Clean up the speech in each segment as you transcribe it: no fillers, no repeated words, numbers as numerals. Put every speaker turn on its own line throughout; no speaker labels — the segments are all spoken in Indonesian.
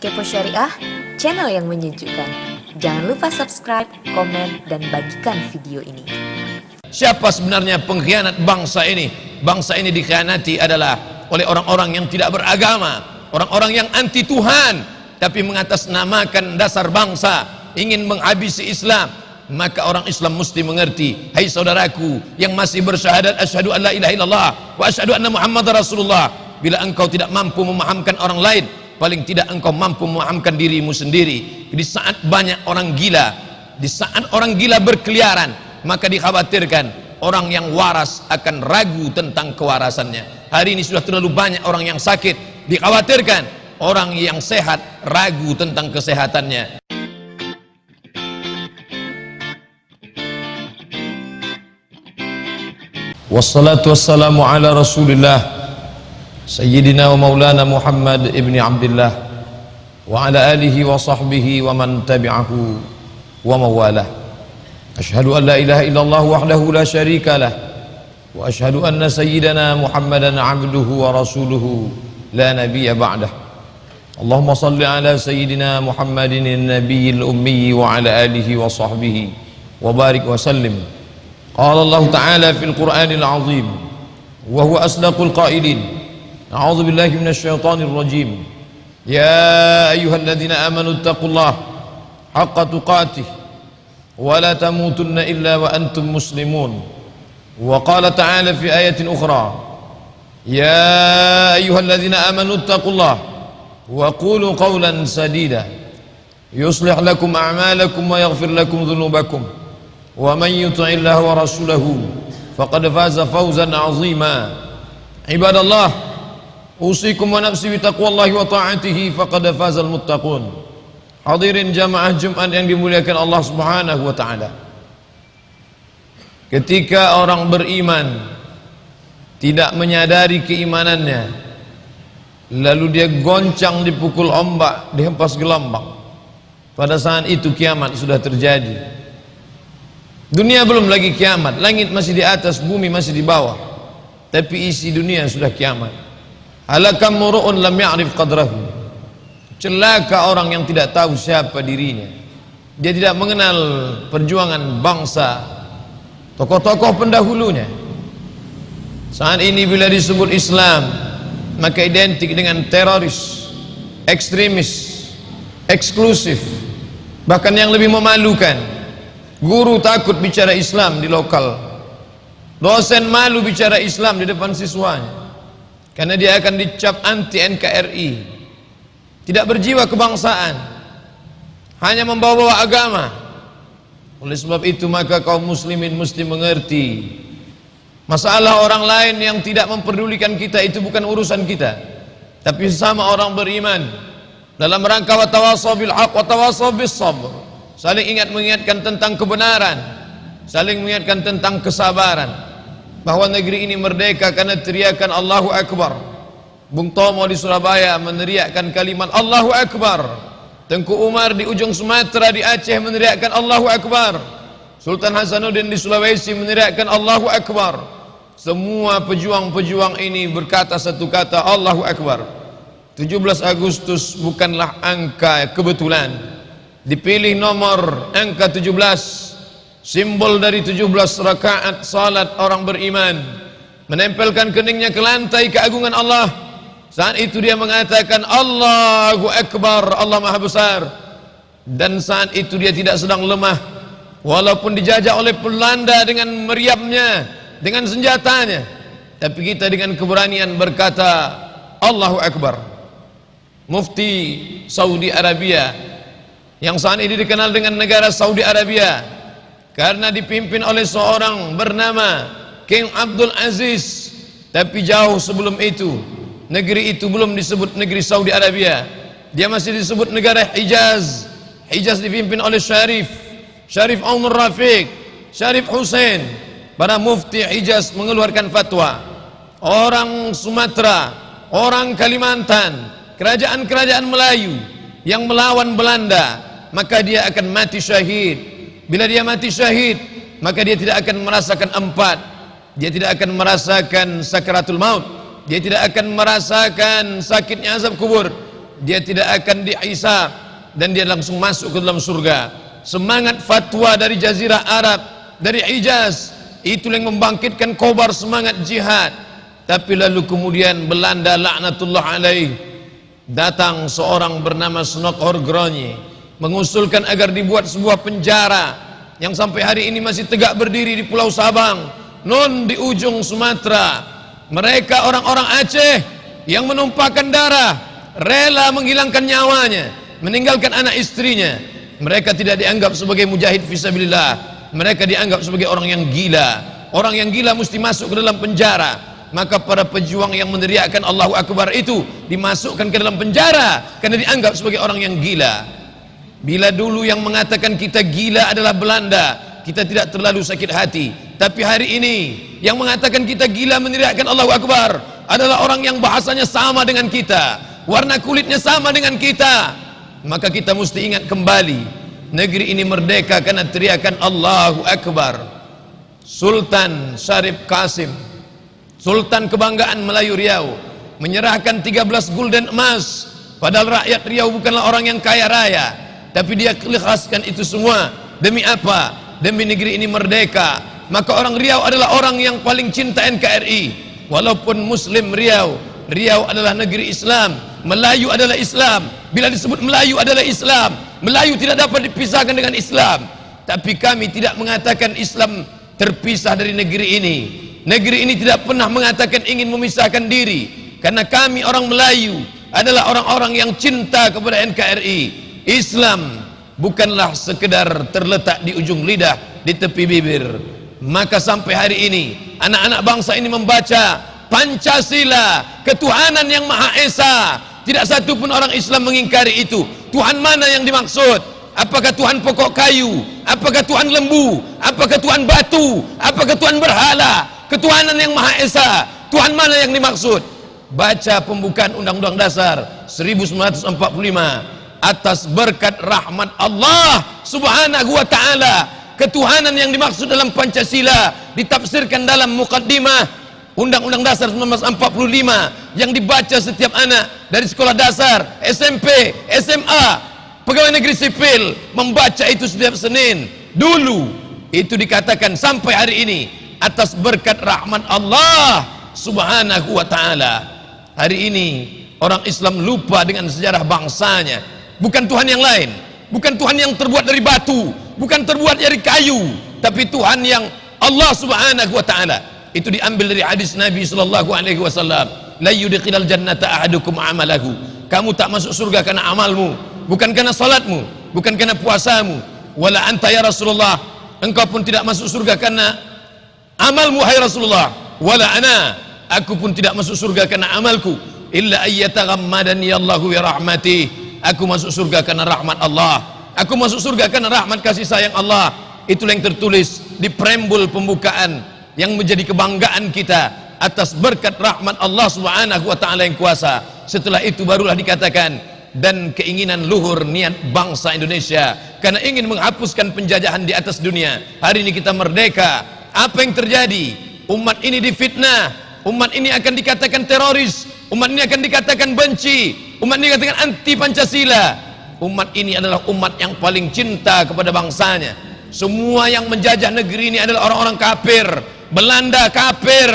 Kepo Syariah, channel yang menyejukkan. Jangan lupa subscribe, komen, dan bagikan video ini.
Siapa sebenarnya pengkhianat bangsa ini? Bangsa ini dikhianati adalah oleh orang-orang yang tidak beragama, orang-orang yang anti Tuhan, tapi mengatasnamakan dasar bangsa, ingin menghabisi Islam. Maka orang Islam mesti mengerti, hai saudaraku yang masih bersyahadat asyhadu an la ilaha illallah wa asyhadu anna Muhammadar Rasulullah, bila engkau tidak mampu memahamkan orang lain, paling tidak engkau mampu memahamkan dirimu sendiri. Di saat banyak orang gila, di saat orang gila berkeliaran, maka dikhawatirkan orang yang waras akan ragu tentang kewarasannya. Hari ini sudah terlalu banyak orang yang sakit, dikhawatirkan orang yang sehat ragu tentang kesehatannya. Wassalatu wassalamu ala Rasulillah Sayyidina wa maulana Muhammad ibni Abdillah wa ala alihi wa sahbihi wa man tabi'ahu wa mawalah. Ashhadu an la ilaha illallah wahdahu la syarika lah wa ashhadu anna sayyidana Muhammadan abduhu wa rasuluhu la nabiyya ba'dah. Allahumma salli ala sayyidina Muhammadin an-nabiyil ummi wa ala alihi wa sahbihi wa barik wa sallim. Qala Allah Ta'ala fil Qur'anil Azim wa huwa asdaqul qailin. A'udzu billahi minasy syaithanir rajim. Ya ayyuhalladzina amanu taqullaha haqqa tuqatih wa la tamutunna illa wa antum muslimun. Wa qala ta'ala fi ayatin ukhra, ya ayyuhalladzina amanu taqullaha wa qulu qawlan sadida yuslih lakum a'malakum wa yaghfir lakum dhunubakum wa man yuti'illaha wa rasulahu faqad faza fawzan 'azima. Ibadallah, usikum wa nafsi bi taqwallahi wa ta'atihi faqad fazal muttaqun. Hadirin jamaah Jumat yang dimuliakan Allah Subhanahu wa taala. Ketika orang beriman tidak menyadari keimanannya, lalu dia goncang dipukul ombak, dihempas gelombang, pada saat itu kiamat sudah terjadi. Dunia belum lagi kiamat, langit masih di atas, bumi masih di bawah, tapi isi dunia sudah kiamat. Halakam muru'un lam ya'rif qadrahu. Celaka orang yang tidak tahu siapa dirinya. Dia tidak mengenal perjuangan bangsa, tokoh-tokoh pendahulunya. Saat ini bila disebut Islam, maka identik dengan teroris, ekstremis, eksklusif. Bahkan yang lebih memalukan, guru takut bicara Islam di lokal, dosen malu bicara Islam di depan siswanya, karena dia akan dicap anti NKRI, tidak berjiwa kebangsaan, hanya membawa-bawa agama. Oleh sebab itu maka kaum muslimin mesti mengerti, masalah orang lain yang tidak memperdulikan kita itu bukan urusan kita, tapi sesama orang beriman dalam rangka wa tawasaw bil haq wa tawasaw bis sabr, saling mengingatkan tentang kebenaran, saling mengingatkan tentang kesabaran, bahwa negeri ini merdeka karena teriakan Allahu Akbar. Bung Tomo di Surabaya meneriakkan kalimat Allahu Akbar. Tengku Umar di ujung Sumatera di Aceh meneriakkan Allahu Akbar. Sultan Hasanuddin di Sulawesi meneriakkan Allahu Akbar. Semua pejuang-pejuang ini berkata satu kata, Allahu Akbar. 17 Agustus bukanlah angka kebetulan. Dipilih nomor angka 17, simbol dari 17 rakaat salat orang beriman, menempelkan keningnya ke lantai keagungan Allah. Saat itu dia mengatakan Allahu Akbar, Allah Maha Besar. Dan saat itu dia tidak sedang lemah, walaupun dijajah oleh Belanda dengan meriamnya, dengan senjatanya, tapi kita dengan keberanian berkata Allahu Akbar. Mufti Saudi Arabia, yang saat ini dikenal dengan negara Saudi Arabia karena dipimpin oleh seorang bernama King Abdul Aziz, tapi jauh sebelum itu negeri itu belum disebut negeri Saudi Arabia, dia masih disebut negara Hijaz. Hijaz dipimpin oleh Syarif Umar Rafiq, Syarif Hussein. Para mufti Hijaz mengeluarkan fatwa, orang Sumatera, orang Kalimantan, kerajaan-kerajaan Melayu yang melawan Belanda, maka dia akan mati syahid. Bila dia mati syahid, maka dia tidak akan merasakan empat, dia tidak akan merasakan sakaratul maut, dia tidak akan merasakan sakitnya azab kubur, dia tidak akan dihisab dan dia langsung masuk ke dalam surga. Semangat fatwa dari Jazirah Arab, dari Hijaz, itu yang membangkitkan kobar semangat jihad. Tapi lalu kemudian Belanda laknatullah alaih, datang seorang bernama Snokhor Gronje, mengusulkan agar dibuat sebuah penjara yang sampai hari ini masih tegak berdiri di Pulau Sabang, non di ujung Sumatera. Mereka orang-orang Aceh yang menumpahkan darah, rela menghilangkan nyawanya, meninggalkan anak istrinya. Mereka tidak dianggap sebagai mujahid fisabilillah, mereka dianggap sebagai orang yang gila. Orang yang gila mesti masuk ke dalam penjara. Maka para pejuang yang meneriakkan Allahu Akbar itu dimasukkan ke dalam penjara karena dianggap sebagai orang yang gila. Bila dulu yang mengatakan kita gila adalah Belanda, kita tidak terlalu sakit hati. Tapi hari ini yang mengatakan kita gila meneriakkan Allahu Akbar adalah orang yang bahasanya sama dengan kita, warna kulitnya sama dengan kita. Maka kita mesti ingat kembali, negeri ini merdeka karena teriakan Allahu Akbar. Sultan Syarif Qasim, Sultan kebanggaan Melayu Riau, menyerahkan 13 gulden emas. Padahal rakyat Riau bukanlah orang yang kaya raya, tapi dia ikhlaskan itu semua. Demi apa? Demi negeri ini merdeka. Maka orang Riau adalah orang yang paling cinta NKRI. Walaupun Muslim Riau, Riau adalah negeri Islam, Melayu adalah Islam. Bila disebut Melayu adalah Islam, Melayu tidak dapat dipisahkan dengan Islam. Tapi kami tidak mengatakan Islam terpisah dari negeri ini. Negeri ini tidak pernah mengatakan ingin memisahkan diri, karena kami orang Melayu adalah orang-orang yang cinta kepada NKRI. Islam bukanlah sekedar terletak di ujung lidah, di tepi bibir. Maka sampai hari ini anak-anak bangsa ini membaca Pancasila, ketuhanan yang Maha Esa. Tidak satu pun orang Islam mengingkari itu. Tuhan mana yang dimaksud? Apakah Tuhan pokok kayu? Apakah Tuhan lembu? Apakah Tuhan batu? Apakah Tuhan berhala? Ketuhanan yang Maha Esa, Tuhan mana yang dimaksud? Baca pembukaan Undang-Undang Dasar 1945. Atas berkat rahmat Allah Subhanahu wa ta'ala, ketuhanan yang dimaksud dalam Pancasila ditafsirkan dalam mukaddimah Undang-Undang Dasar 1945 yang dibaca setiap anak dari sekolah dasar, SMP, SMA, pegawai negeri sipil membaca itu setiap Senin. Dulu itu dikatakan sampai hari ini atas berkat rahmat Allah Subhanahu wa ta'ala. Hari ini orang Islam lupa dengan sejarah bangsanya. Bukan Tuhan yang lain, bukan Tuhan yang terbuat dari batu, bukan terbuat dari kayu, tapi Tuhan yang Allah Subhanahu wa ta'ala. Itu diambil dari hadis Nabi sallallahu alaihi wasallam, la yudkhilal jannata ahadukum amalahu. Kamu tak masuk surga karena amalmu, bukan karena salatmu, bukan karena puasamu. Wala anta ya Rasulullah, engkau pun tidak masuk surga karena amalmu hai Rasulullah. Wala ana, aku pun tidak masuk surga karena amalku. Illa ayyataghammadani Allahu bi rahmatih. Aku masuk surga karena rahmat Allah. Aku masuk surga karena rahmat kasih sayang Allah. Itulah yang tertulis di preambul pembukaan yang menjadi kebanggaan kita atas berkat rahmat Allah Subhanahu wa ta'ala yang kuasa. Setelah itu barulah dikatakan, dan keinginan luhur niat bangsa Indonesia karena ingin menghapuskan penjajahan di atas dunia. Hari ini kita merdeka. Apa yang terjadi? Umat ini difitnah, umat ini akan dikatakan teroris, umat ini akan dikatakan benci, umat ini dikatakan anti Pancasila. Umat ini adalah umat yang paling cinta kepada bangsanya. Semua yang menjajah negeri ini adalah orang-orang kafir. Belanda kafir,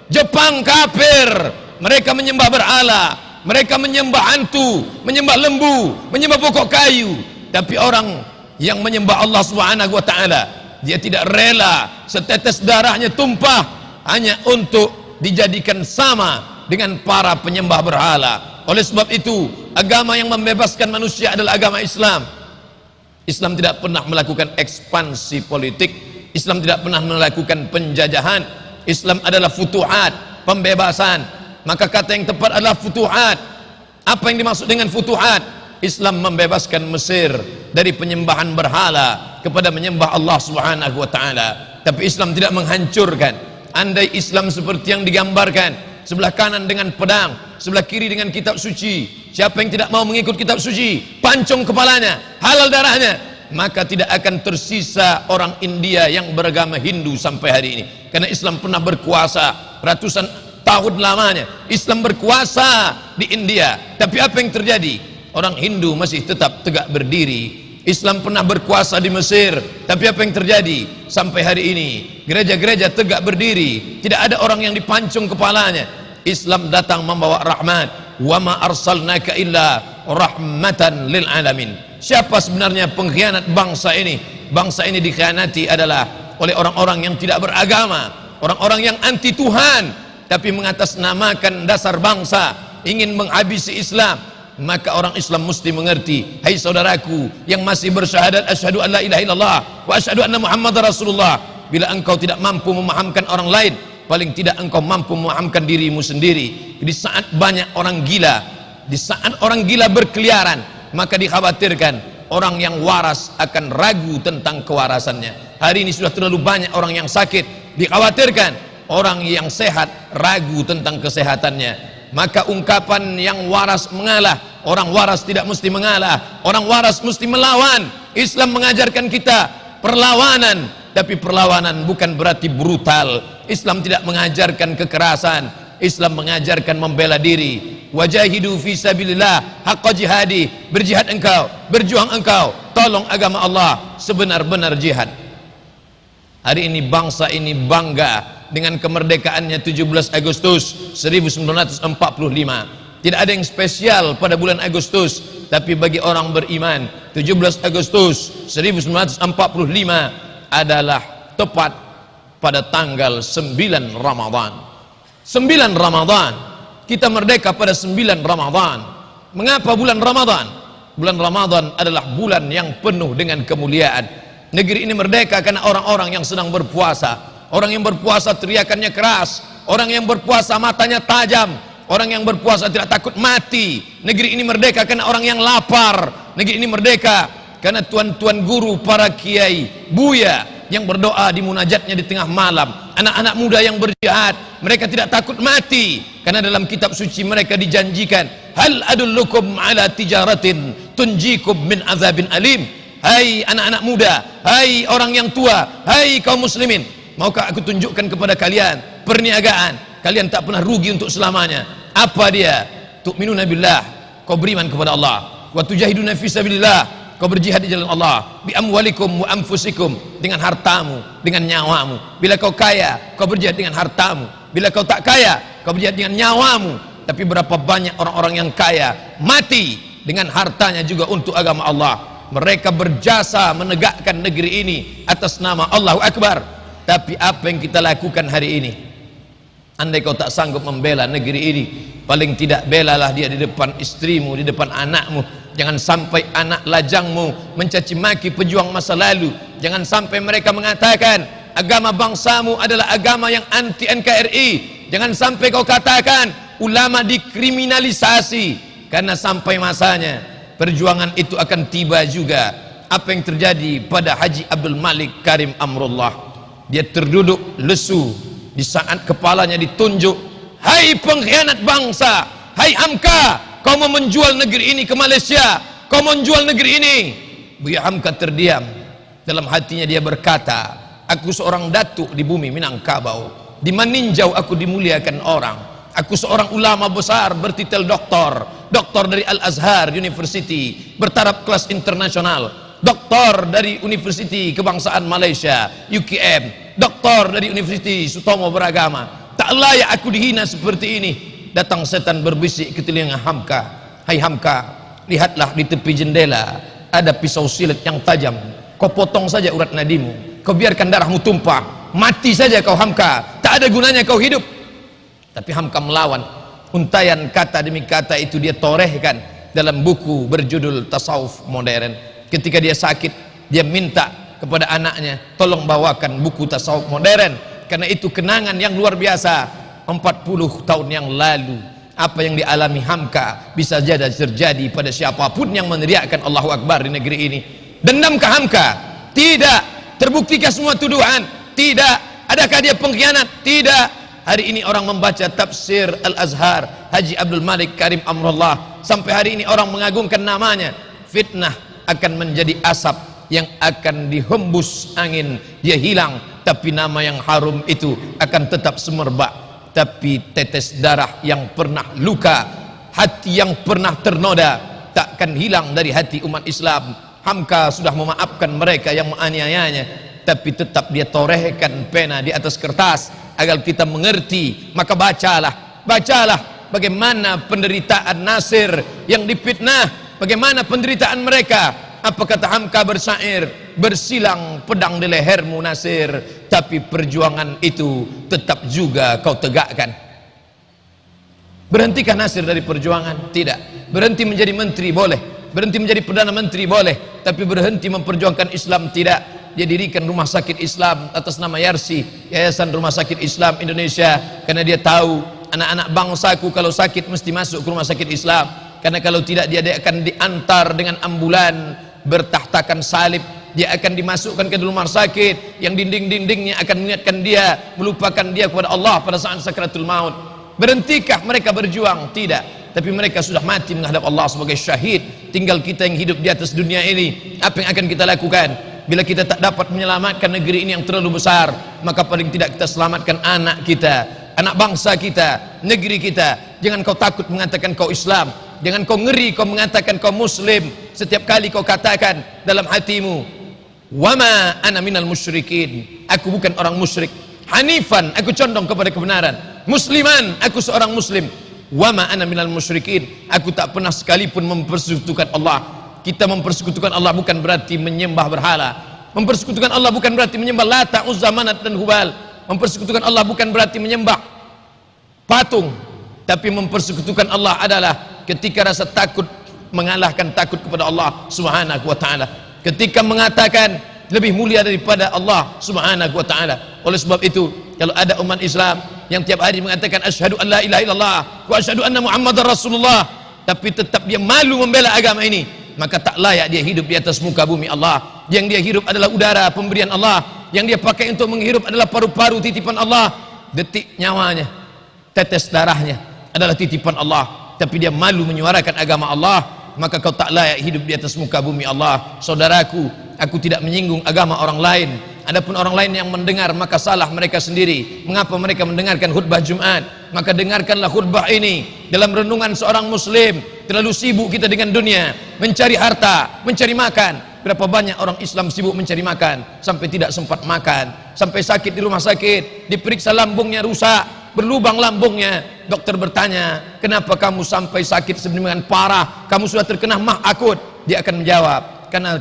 Jepang kafir. Mereka menyembah berhala, mereka menyembah hantu, menyembah lembu, menyembah pokok kayu. Tapi orang yang menyembah Allah Subhanahu wa ta'ala, dia tidak rela setetes darahnya tumpah hanya untuk dijadikan sama dengan para penyembah berhala. Oleh sebab itu, agama yang membebaskan manusia adalah agama Islam. Islam tidak pernah melakukan ekspansi politik, Islam tidak pernah melakukan penjajahan. Islam adalah futuhat, pembebasan. Maka kata yang tepat adalah futuhat. Apa yang dimaksud dengan futuhat? Islam membebaskan Mesir dari penyembahan berhala kepada menyembah Allah Subhanahu wa ta'ala. Tapi Islam tidak menghancurkan. Andai Islam seperti yang digambarkan, sebelah kanan dengan pedang, sebelah kiri dengan kitab suci, siapa yang tidak mau mengikut kitab suci, pancung kepalanya, halal darahnya, maka tidak akan tersisa orang India yang beragama Hindu sampai hari ini. Karena Islam pernah berkuasa ratusan tahun lamanya Islam berkuasa di India, tapi apa yang terjadi? Orang Hindu masih tetap tegak berdiri. Islam pernah berkuasa di Mesir, tapi apa yang terjadi? Sampai hari ini gereja-gereja tegak berdiri, tidak ada orang yang dipancung kepalanya. Islam datang membawa rahmat. Wa ma arsalnaka illa rahmatan lil alamin. Siapa sebenarnya pengkhianat bangsa ini? Bangsa ini dikhianati adalah oleh orang-orang yang tidak beragama, orang-orang yang anti Tuhan, tapi mengatasnamakan dasar bangsa ingin menghabisi Islam. Maka orang Islam mesti mengerti, hai saudaraku yang masih bersyahadat asyhadu an la ilaha illallah wa asyhadu anna muhammadar rasulullah, bila engkau tidak mampu memahamkan orang lain, paling tidak engkau mampu memahamkan dirimu sendiri. Di saat banyak orang gila, di saat orang gila berkeliaran, maka dikhawatirkan orang yang waras akan ragu tentang kewarasannya. Hari ini sudah terlalu banyak orang yang sakit, dikhawatirkan orang yang sehat ragu tentang kesehatannya. Maka ungkapan yang waras mengalah, orang waras tidak mesti mengalah, orang waras mesti melawan. Islam mengajarkan kita perlawanan, tapi perlawanan bukan berarti brutal. Islam tidak mengajarkan kekerasan, Islam mengajarkan membela diri. Wajahidu fi sabilillah haqqa jihadi, berjihad engkau, berjuang engkau, tolong agama Allah sebenar-benar jihad. Hari ini bangsa ini bangga dengan kemerdekaannya 17 Agustus 1945. Tidak ada yang spesial pada bulan Agustus, tapi bagi orang beriman 17 Agustus 1945 adalah tepat pada tanggal 9 Ramadan. 9 Ramadan, kita merdeka pada 9 Ramadan. Mengapa bulan Ramadan? Bulan Ramadan adalah bulan yang penuh dengan kemuliaan. Negeri ini merdeka karena orang-orang yang sedang berpuasa. Orang yang berpuasa teriakannya keras, orang yang berpuasa matanya tajam, orang yang berpuasa tidak takut mati. Negeri ini merdeka karena orang yang lapar. Negeri ini merdeka karena tuan-tuan guru, para kiai, buya yang berdoa di munajatnya di tengah malam. Anak-anak muda yang berjihad, mereka tidak takut mati karena dalam kitab suci mereka dijanjikan, hal adullukum ala tijaratin tunjikum min azabin alim. Hai anak-anak muda, hai orang yang tua, hai kaum muslimin, maukah aku tunjukkan kepada kalian perniagaan kalian tak pernah rugi untuk selamanya? Apa dia? Tu'minuna billah, kau beriman kepada Allah, wa tujahiduna fi sabilillah, kau berjihad di jalan Allah, bi amwalikum wa anfusikum, dengan hartamu, dengan nyawamu. Bila kau kaya, kau berjihad dengan hartamu. Bila kau tak kaya, kau berjihad dengan nyawamu. Tapi berapa banyak orang-orang yang kaya mati dengan hartanya juga untuk agama Allah. Mereka berjasa menegakkan negeri ini atas nama Allahu Akbar. Tapi apa yang kita lakukan hari ini? Andai kau tak sanggup membela negeri ini, paling tidak belalah dia di depan istrimu, di depan anakmu. Jangan sampai anak lajangmu mencaci maki pejuang masa lalu. Jangan sampai mereka mengatakan agama bangsamu adalah agama yang anti NKRI. Jangan sampai kau katakan ulama dikriminalisasi, karena sampai masanya perjuangan itu akan tiba juga. Apa yang terjadi pada Haji Abdul Malik Karim Amrullah? Dia terduduk lesu di saat kepalanya ditunjuk, hai pengkhianat bangsa, hai Hamka, kau mau menjual negeri ini ke Malaysia, kau mau menjual negeri ini. Buya Hamka terdiam. Dalam hatinya dia berkata, aku seorang datuk di bumi Minangkabau, di Maninjau aku dimuliakan orang. Aku seorang ulama besar bertitel doktor, doktor dari Al-Azhar University, bertaraf kelas internasional, doktor dari Universiti Kebangsaan Malaysia UKM, doktor dari Universiti Sutomo Beragama. Tak layak aku dihina seperti ini. Datang setan berbisik ke telinga Hamka, hai Hamka, lihatlah di tepi jendela ada pisau silet yang tajam. Kau potong saja urat nadimu, kau biarkan darahmu tumpah, mati saja kau Hamka, tak ada gunanya kau hidup. Tapi Hamka melawan. Untaian kata demi kata itu dia torehkan dalam buku berjudul Tasawuf Modern. Ketika dia sakit, dia minta kepada anaknya, tolong bawakan buku Tasawuf Modern, karena itu kenangan yang luar biasa. 40 tahun yang lalu, apa yang dialami Hamka bisa jadi terjadi pada siapapun yang meneriakkan Allahu Akbar di negeri ini. Dendamkah Hamka? Tidak. Terbuktikah semua tuduhan? Tidak. Adakah dia pengkhianat? Tidak. Hari ini orang membaca tafsir Al-Azhar Haji Abdul Malik Karim Amrullah, sampai hari ini orang mengagungkan namanya. Fitnah akan menjadi asap yang akan dihembus angin, dia hilang, tapi nama yang harum itu akan tetap semerbak. tapi tetes darah yang pernah luka, hati yang pernah ternoda takkan hilang dari hati umat Islam. Hamka sudah memaafkan mereka yang menganiayanya, tapi tetap dia torehkan pena di atas kertas agar kita mengerti. Maka bacalah bagaimana penderitaan Nasir yang difitnah, bagaimana penderitaan mereka. Apa kata Hamka bersair, bersilang pedang di lehermu Nasir, tapi perjuangan itu tetap juga kau tegakkan. Berhentikah Nasir dari perjuangan? Tidak. Berhenti menjadi menteri boleh, berhenti menjadi perdana menteri boleh, tapi berhenti memperjuangkan Islam tidak. Dia dirikan rumah sakit Islam atas nama Yarsi, Yayasan Rumah Sakit Islam Indonesia, karena dia tahu anak-anak bangsaku kalau sakit mesti masuk ke rumah sakit Islam, karena kalau tidak dia akan diantar dengan ambulan bertahtakan salib, dia akan dimasukkan ke rumah sakit yang dinding-dindingnya akan mengingatkan dia, melupakan dia kepada Allah pada saat sakratul maut. Berhentikah mereka berjuang? Tidak, tapi mereka sudah mati menghadap Allah sebagai syahid. Tinggal kita yang hidup di atas dunia ini. Apa yang akan kita lakukan? Bila kita tak dapat menyelamatkan negeri ini yang terlalu besar, maka paling tidak kita selamatkan anak kita, anak bangsa kita, negeri kita. Jangan kau takut mengatakan kau Islam, jangan kau ngeri kau mengatakan kau Muslim. Setiap kali kau katakan dalam hatimu, wama ana minal musyrikin, aku bukan orang musyrik. Hanifan, aku condong kepada kebenaran. Musliman, aku seorang muslim. Wama ana minal musyrikin, aku tak pernah sekalipun mempersekutukan Allah. Kita mempersekutukan Allah bukan berarti menyembah berhala. Mempersekutukan Allah bukan berarti menyembah Lata, Uzza, Manat dan Hubal. Mempersekutukan Allah bukan berarti menyembah patung. Tapi mempersekutukan Allah adalah ketika rasa takut mengalahkan takut kepada Allah Subhanahu wa taala. Ketika mengatakan lebih mulia daripada Allah Subhanahu wa taala. Oleh sebab itu, kalau ada umat Islam yang tiap hari mengatakan asyhadu an la ilaha illallah wa asyhadu anna muhammadar rasulullah, tapi tetap dia malu membela agama ini, maka tak layak dia hidup di atas muka bumi Allah. Yang dia hidup adalah udara pemberian Allah, yang dia pakai untuk menghirup adalah paru-paru titipan Allah. Detik nyawanya, tetes darahnya adalah titipan Allah, tapi dia malu menyuarakan agama Allah, maka kau tak layak hidup di atas muka bumi Allah. Saudaraku, aku tidak menyinggung agama orang lain. Adapun orang lain yang mendengar, maka salah mereka sendiri. Mengapa mereka mendengarkan khutbah Jumat? Maka dengarkanlah khutbah ini dalam renungan seorang muslim. Terlalu sibuk kita dengan dunia, mencari harta, mencari makan. Berapa banyak orang Islam sibuk mencari makan sampai tidak sempat makan, sampai sakit di rumah sakit, diperiksa lambungnya rusak, berlubang lambungnya. Dokter bertanya, kenapa kamu sampai sakit sedemikian parah? Kamu sudah terkena mah akut. Dia akan menjawab,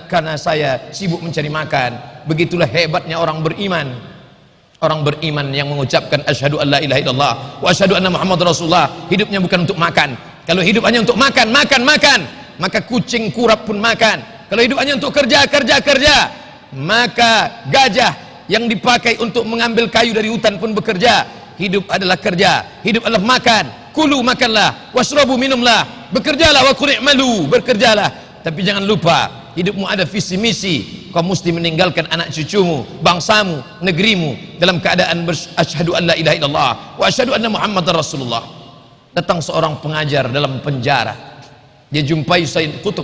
karena saya sibuk mencari makan. Begitulah hebatnya orang beriman. Orang beriman yang mengucapkan asyhadu an la ilaha illallah wa asyhadu anna muhammadar rasulullah, hidupnya bukan untuk makan. Kalau hidup hanya untuk makan, maka kucing kurap pun makan. Kalau hidup hanya untuk kerja, maka gajah yang dipakai untuk mengambil kayu dari hutan pun bekerja. Hidup adalah kerja, hidup adalah makan. Kulu, makanlah, washrabu, minumlah, bekerjalah, wa qul i'malu, bekerjalah. Tapi jangan lupa, hidupmu ada visi misi. Kau mesti meninggalkan anak cucumu, bangsamu, negerimu dalam keadaan asyhadu an la ilaha illallah wa asyhadu anna muhammadar rasulullah. Datang seorang pengajar dalam penjara. Dia jumpai Sayyid Qutb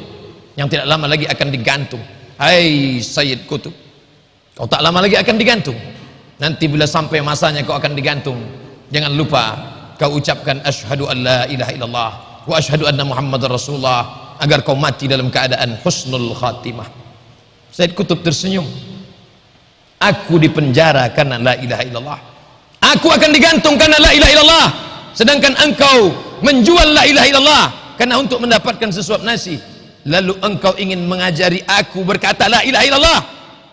yang tidak lama lagi akan digantung. Hai Sayyid Qutb, kau tak lama lagi akan digantung. Nanti bila sampai masanya kau akan digantung, jangan lupa kau ucapkan asyhadu an la ilaha illallah wa asyhadu anna muhammadar rasulullah, agar kau mati dalam keadaan husnul khatimah. Sayyid Qutb tersenyum. Aku dipenjara karena la ilaha illallah, aku akan digantung karena la ilaha illallah, sedangkan engkau menjual la ilaha illallah karena untuk mendapatkan sesuap nasi. Lalu engkau ingin mengajari aku berkata la ilaha illallah.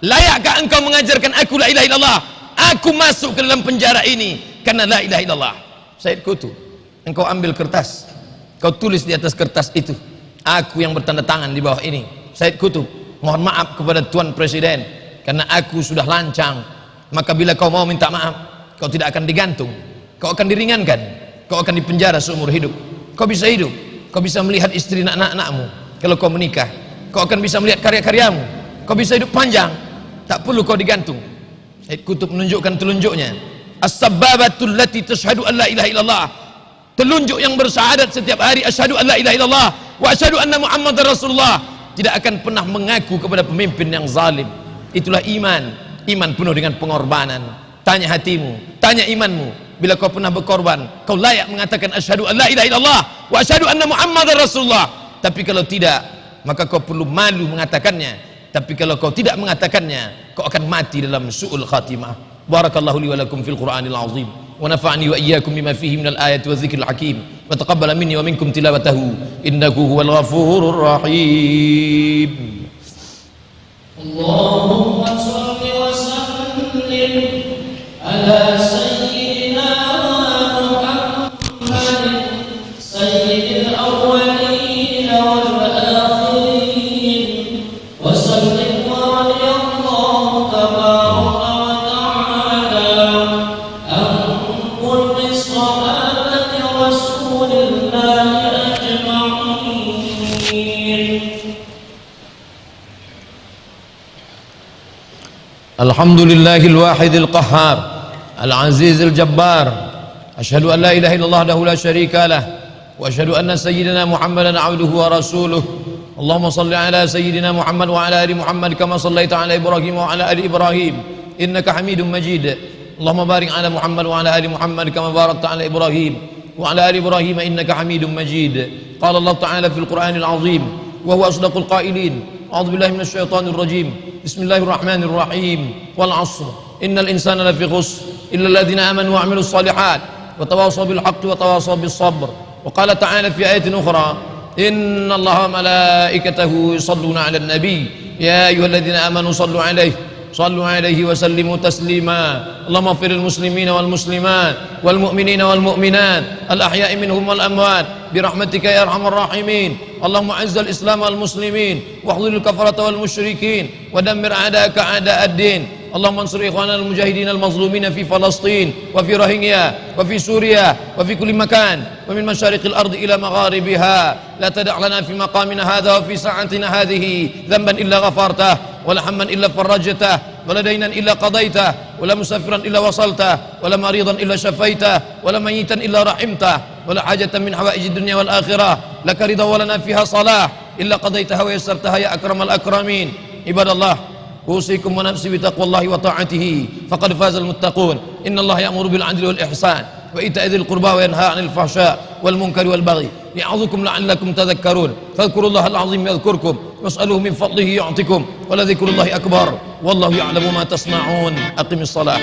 Layakkah engkau mengajarkan aku la ilaha illallah? Aku masuk ke dalam penjara ini karena la ilaha illallah. Sayyid Qutb, engkau ambil kertas, kau tulis di atas kertas itu, aku yang bertanda tangan di bawah ini. Sayyid Qutb, mohon maaf kepada Tuan Presiden karena aku sudah lancang. Maka bila kau mau minta maaf, kau tidak akan digantung, kau akan diringankan, kau akan dipenjara seumur hidup. Kau bisa hidup, kau bisa melihat istri dan anak-anakmu. Kalau kau menikah, kau akan bisa melihat karya-karyamu, kau bisa hidup panjang, tak perlu kau digantung. Sayyid Qutb menunjukkan telunjuknya, as-sabbabatul lati tashhadu an la ilaha illallah, telunjuk yang bersyahadat setiap hari asyhadu an la ilaha illallah wa asyhadu anna muhammadar rasulullah, tidak akan pernah mengaku kepada pemimpin yang zalim. Itulah iman, iman penuh dengan pengorbanan. Tanya hatimu, tanya imanmu. bila kau pernah berkorban, kau layak mengatakan asyhadu an la ilaha illallah wa asyhadu anna muhammadar rasulullah. Tapi kalau tidak, maka kau perlu malu mengatakannya. Tapi kalau kau tidak mengatakannya, kau akan mati dalam su'ul khatimah. Barakallahu li wa lakum fil Qur'anil azim wa nafa'ani wa iyyakum bima fihi minal ayati wa dzikril hakim wa taqabbala minni wa minkum tilawatahu innahu huwal ghafurur rahim.
Allahumma shalli wa sallim ala sayyidina Muhammadin sayyidil awwalin wal akhirin wa sallim wa radiyallahu tabaraka wa ta'ala an kulli sahabati rasulillahi ajma'in.
Alhamdulillahil wahidil qahhar al-azizil jabbar. Asyhadu an la ilaha illallah wahdahu la syarika lah wa asyhadu anna sayyidina Muhammadan abduhu wa rasuluh. Allahumma shalli ala sayyidina Muhammad wa ala ali Muhammad kama shallaita ala Ibrahim wa ala ali Ibrahim innaka Hamidum Majid. Allahumma barik ala Muhammad wa ala ali Muhammad kama barakta ala Ibrahim wa ala ali Ibrahim innaka Hamidum Majid. Qala Allah ta'ala fil Qur'anil azim wa huwa asdaqul qailin. أعوذ بالله من الشيطان الرجيم بسم الله الرحمن الرحيم والعصر إن الإنسان لفي خسر إلا الذين آمنوا وعملوا الصالحات وتواصوا بالحق وتواصوا بالصبر. وقال تعالى في آية أخرى إن الله وملائكته يصلون على النبي يا أيها الذين آمنوا صلوا عليه وسلموا تسليما. اللهم اغفر للمسلمين والمسلمات والمؤمنين والمؤمنات الأحياء منهم والأموات برحمتك يا أرحم الراحمين. اللهم أعز الإسلام والمسلمين واخذل الكفرة والمشركين ودمر أعداءك أعداء الدين. اللهم انصر إخواننا المجاهدين المظلومين في فلسطين وفي روهينيا وفي سوريا وفي كل مكان ومن مشارق الأرض إلى مغاربها. لا تدع لنا في مقامنا هذا وفي ساعتنا هذه ذنبا إلا غفرته ولا هما إلا فرجته ولا دينا إلا قضيته ولا مسافرا إلا وصلته ولا مريضا إلا شفيته ولا ميتا إلا رحمته ولا حاجة من حوائج الدنيا والآخرة لك رضا ولنا فيها صلاح إلا قضيتها ويسرتها يا أكرم الأكرمين. عباد الله أوصيكم ونفسي بتقوى الله وطاعته فقد فاز المتقون. إن الله يأمر بالعدل والإحسان وإيتاء ذي القربى وينهى عن الفحشاء والمنكر والبغي يعظكم لعلكم تذكرون. فاذكروا الله العظيم يذكركم واسألوه من فضله يعطكم ولذكر الله أكبر والله يعلم ما تصنعون. أقم الصلاة.